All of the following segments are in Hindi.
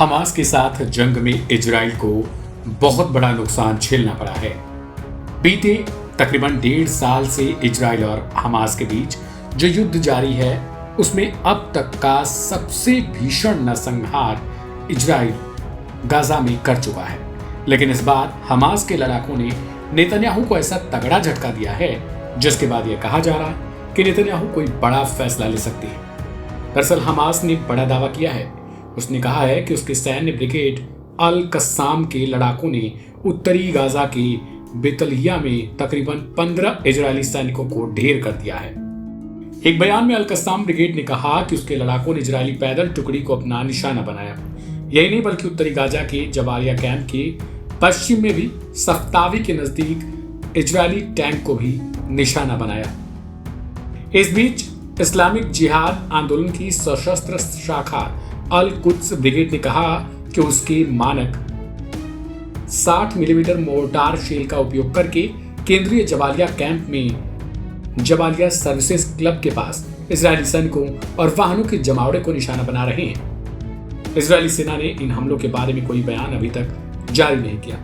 हमास के साथ जंग में इजराइल को बहुत बड़ा नुकसान झेलना पड़ा है। बीते तकरीबन 1.5 साल से इजराइल और हमास के बीच जो युद्ध जारी है उसमें अब तक का सबसे भीषण नरसंहार इजराइल गाजा में कर चुका है। लेकिन इस बार हमास के लड़ाकों ने नेतन्याहू को ऐसा तगड़ा झटका दिया है जिसके बाद यह कहा जा रहा है कि नेतन्याहू कोई बड़ा फैसला ले सकती है। दरअसल हमास ने बड़ा दावा किया है। उसने कहा है कि उसके सैन्य ब्रिगेड अल कस्साम के लड़ाकों ने उत्तरी गाजा के बेतलिया में तकरीबन 15 इजरायली सैनिकों को ढेर कर दिया है। एक बयान में अल कस्साम ब्रिगेड ने कहा कि उसके लड़ाकों ने इजरायली पैदल टुकड़ी को अपना निशाना बनाया। यही नहीं बल्कि उत्तरी गाजा के जबालिया कैंप के पश्चिम में भी सफ्तावी के नजदीक इजरायली टैंक को भी निशाना बनाया। इस बीच इस्लामिक जिहाद आंदोलन की सशस्त्र शाखा अल कुद्स ब्रिगेड ने कहा कि उसके मानक 60 मिलीमीटर मोर्टार शेल का उपयोग करके केंद्रीय जबालिया कैंप में जबालिया सर्विसेज क्लब के पास इजरायली सैनिकों और वाहनों के जमावड़े को निशाना बना रहे हैं। इजरायली सेना ने इन हमलों के बारे में कोई बयान अभी तक जारी नहीं किया।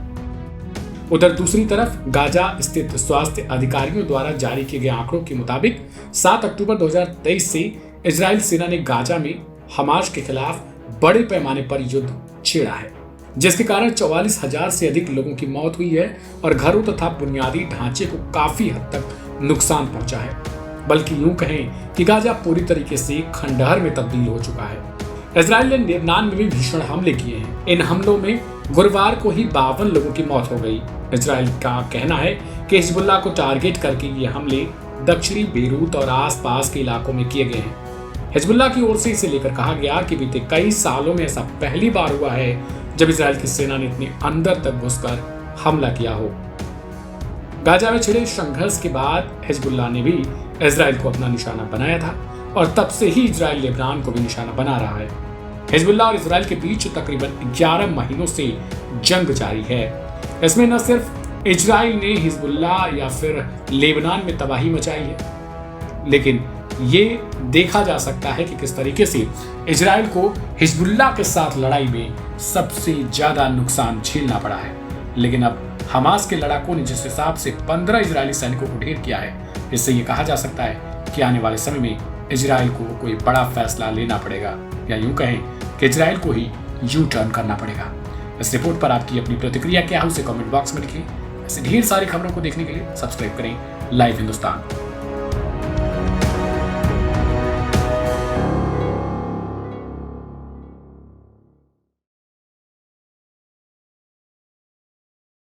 उधर दूसरी तरफ गाजा स्थित स्वास्थ्य अधिकारियों द्वारा जारी किए गए आंकड़ों के मुताबिक 7 अक्टूबर 2023 से इजरायल सेना ने गाजा में हमास के खिलाफ बड़े पैमाने पर युद्ध छेड़ा है, जिसके कारण 44,000 से अधिक लोगों की मौत हुई है और घरों तथा बुनियादी ढांचे को काफी हद तक नुकसान पहुंचा है। बल्कि यूं कहें कि गाजा पूरी तरीके से खंडहर में तब्दील हो चुका है। इजरायल ने लेबनान में भी भीषण हमले किए हैं। इन हमलों में गुरुवार को ही 52 लोगों की मौत हो गई। इजरायल का कहना है कि हिजबुल्लाह को टारगेट करके ये हमले दक्षिणी बेरूत और आसपास के इलाकों में किए गए हैं। हिजबुल्लाह की ओर से इसे लेकर कहा गया कि बीते कई सालों में ऐसा पहली बार हुआ है जब इजरायल की सेना ने इतने अंदर तक घुसकर हमला किया हो। गाजा में छिड़े संघर्ष के बाद हिजबुल्लाह ने भी इजरायल को अपना निशाना बनाया था और तब से ही इजरायल लेबनान को भी निशाना बना रहा है। हिजबुल्लाह और इजरायल के बीच तकरीबन 11 महीनों से जंग जारी है। इसमें न सिर्फ इजरायल ने हिजबुल्लाह या फिर लेबनान में तबाही मचाई है, लेकिन ये देखा जा सकता है कि किस तरीके से इजरायल को हिजबुल्लाह के साथ लड़ाई में सबसे ज्यादा नुकसान झेलना पड़ा है। लेकिन अब हमास के लड़ाकों ने जिस हिसाब से 15 इजरायली सैनिकों को ढेर किया है, इससे ये कहा जा सकता है कि आने वाले समय में इजरायल को कोई बड़ा फैसला लेना पड़ेगा, या यूं कहें कि इजरायल को ही यू टर्न करना पड़ेगा। इस रिपोर्ट पर आपकी अपनी प्रतिक्रिया क्या है उसे कमेंट बॉक्स में लिखिए। ऐसे ढेर सारी खबरों को देखने के लिए सब्सक्राइब करें लाइव हिंदुस्तान।